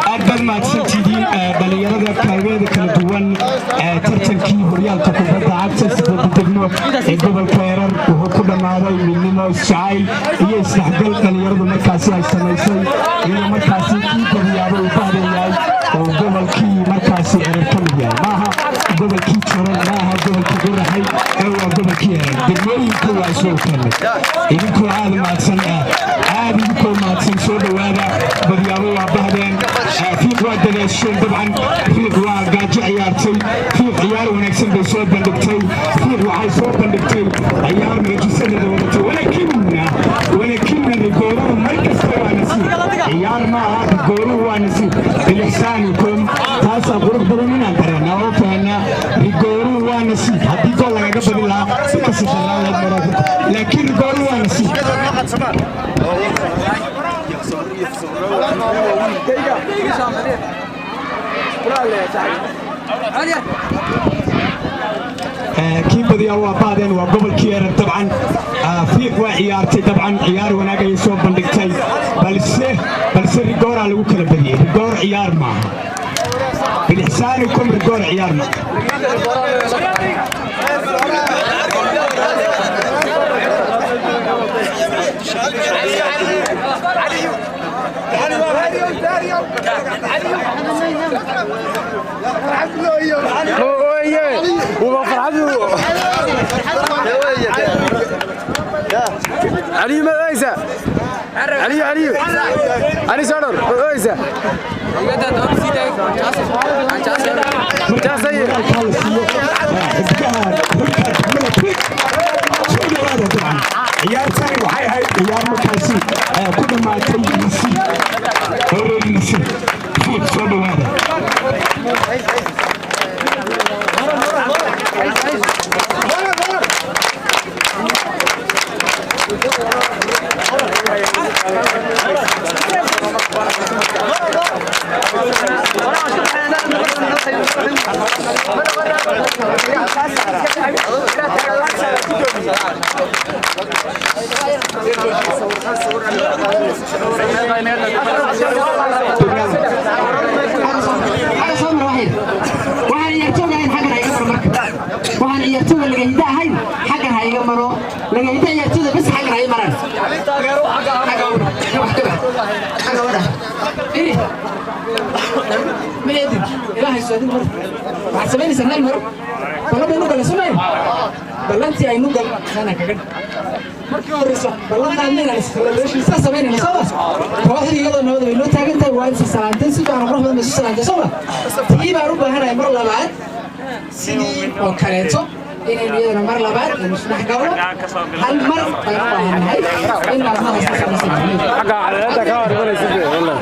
أقبل ما تسجدين بليرة كاوية كل دوان ترتكي بريال تكون عكس بدنا قبل كيران وهو كل ما هذا مننا الشعيل يستحقل بليرة مركزي السنوي هي مركزي كي بريال وبعدين وقبل كي مركزي أركان يا ماها قبل كي ترى ماها قبل كي جرحي أو قبل كي بالمية كل عشرة كله إذا كل عالم ما تسمع عادي كل ما تسمع وهذا بريال وبعدين في قوة الشيء طبعا في قوة قاجع عيارتي في عيار ونكسب بصوت بندقتي في وعي صوت بندقتي عيار مجسد دولتي ولكننا نقولوا مركز توانسي عيار ما هذا نقولوا وانسي بالإحسان يكون تاسع غرب بدنا نترنا وفهنا نقولوا وانسي هدي كل حاجة بدلا بكسر الله لكن نقولوا وانسي كيف بدي أروح بعدين وقبل كير طبعا في عيارتي طبعا عيار وناقة يسوق بندقتي بس رجور على وكل بدي رجور عيار ما بالإحسان يكون رجور عيار ما علي ما ايزا علي صدر ايزا عيار ثاني وحي هاي عيار مكاسي كل ما تيجي نسي أوري نسي فوت صدوا هذا waxaan ciyaartooyda laga hidahay xagga hayga maro laga hidahay ciyaartooyda bas xagga hay maraan من يدك لا هي سؤال مر بعد سبعين سنة مر بلا بينو سمعين بلا أنت أي نقل أنا كذا مركي ورثة بلا ما عندنا ليش لسه سبعين نصابة واحد يقول إنه هذا لو تاجن تاي واحد في سنتين سيد أنا بروح من سنتين صوبة تيجي بروح هنا مر لبعض سنين أو كاريتو إن اللي أنا مر لبعض مش نحكوا هل مر هاي إن ما هو حاجة على هذا كار ولا يسوي والله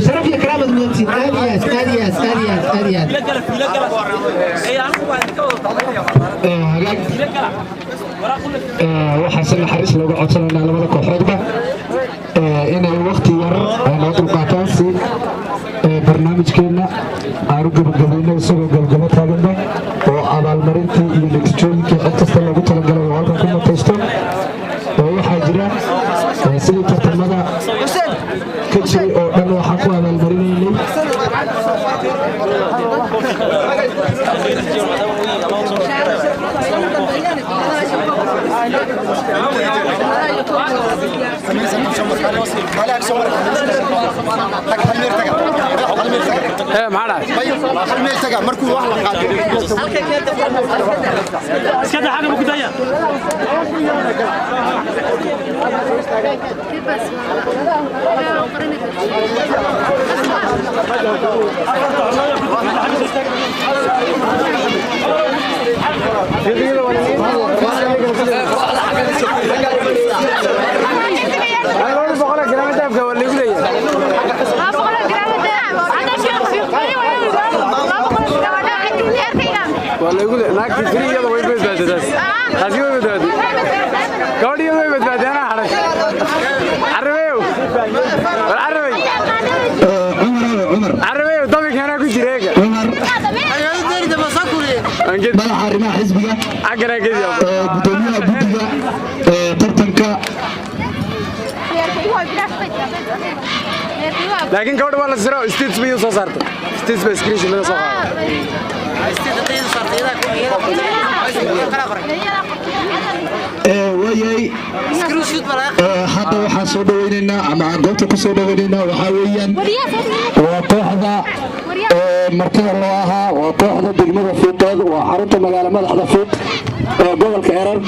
شرف يا كرامة المنتين waxaan naxariis looga codsanaynaa labada kooxoodba inay waqti yar noo dulqaataan si barnaamijkeena aanu gabagabayno isagoo galgalo taaganba oo abaalmarintii iyo natiijooyinkii cid kasta loogu talagalay oo halkan ku mataysto waxaa jira sidii tartamada والله يقول هناك في فريق يلا وين بس هذه وين بس قولي وين بس انا حرك عربيو عربي ضمك هنا كنت ريقة عمر مدح arrimaha xisbiga gudoomiyaha guddiga tartanka laakiin gabadha waa la siro states bay soo saartay states bay screenshot laga soo wayay hadda waxaan soo dhaweynaynaa ama goobta ku soo dhaweynaynaa waxaa weeyaan waa kooxda martida loo ahaa waa kooxda degmada Fuuqeed waa xarunta magaala madaxda Fuuq ee gobolka Herar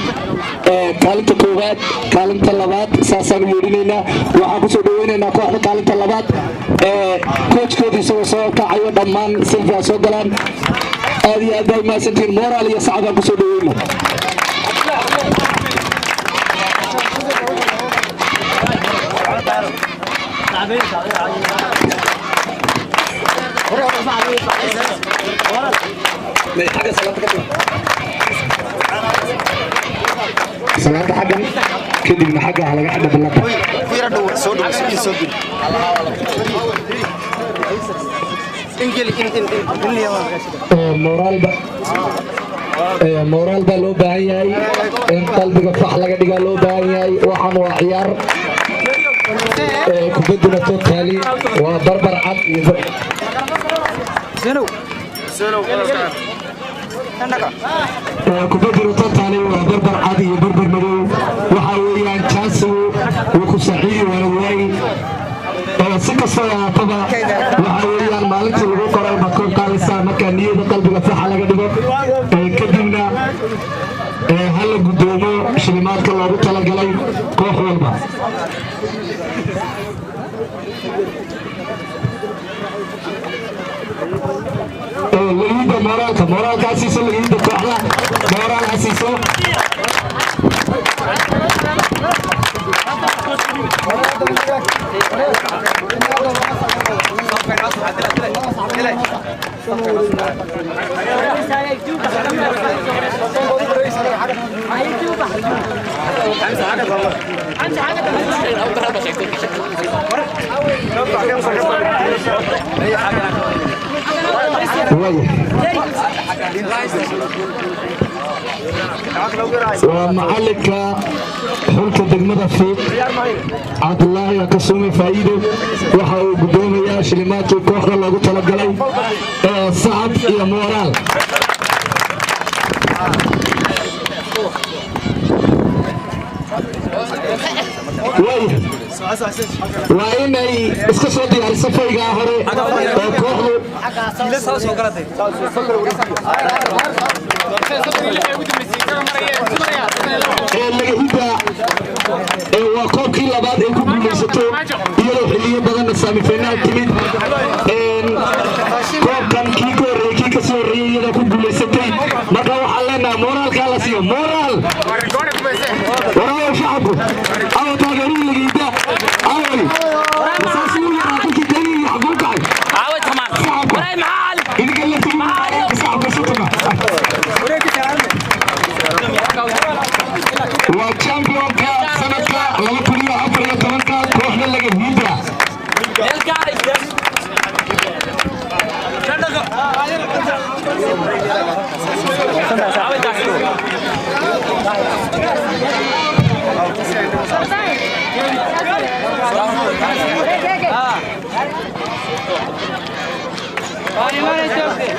kaalinta koowaad kaalinta labaad saasaan yeelinaynaa waxaan ku soo dhaweynaynaa kooxda kaalinta labaad coachkoodii soo kacayo dhammaan silvia soo galaan aad iyo aad bay maasantiin moral iyo sacadaan ku soo dhaweynaa salaada xaggan kadibna xagga laga xidha balada moraal baa loo baahan yahay in qalbiga fax laga dhigaa loo baahan yahay waxaan waa ciyaar kubadduna totaali waa barbar cad iyo kubadduna totaali waa barbar cad iyo barbar madow waxaa weeyaan jaansigu wuu ku saaxiibi waana waagi si kastoo ahaataba waxaa weeyaan maalintii lagu qoray baad kor qaadaysaa markaa niyada qalbiga faxa laga dhigo kadibna hala gudoomo shilimaadka loogu talagalay koox walba lagiida moraalka asiiso lagiida kooxda moraal asiiso ومعلق حلك دقمة فوق عبد الله كسومي فايدو وحاو قدومي يا شلمات وكوحنا الله قلت لك قلي صعب يا مورال وإني اسكسو ديار سفايقا هوري وكوحنا waa koobkii labaad ay ku guulaysato iyadoo xilliyo badanna saamifaynaal timid koobkan kii ka horreeyey kii ka soo horreeyey iyadoo ku guulaysatay marka waxaan leenahay mooraalkaa la siiyo moraal waraayo shacabku awa taageerihii lagiida away masaasi u yaraa kolkii dagii xaguu kacay shacabka idinka la tigi shacabka sutuma waa championka sanadka 2014 kooxda laga hiidra Vale, vale,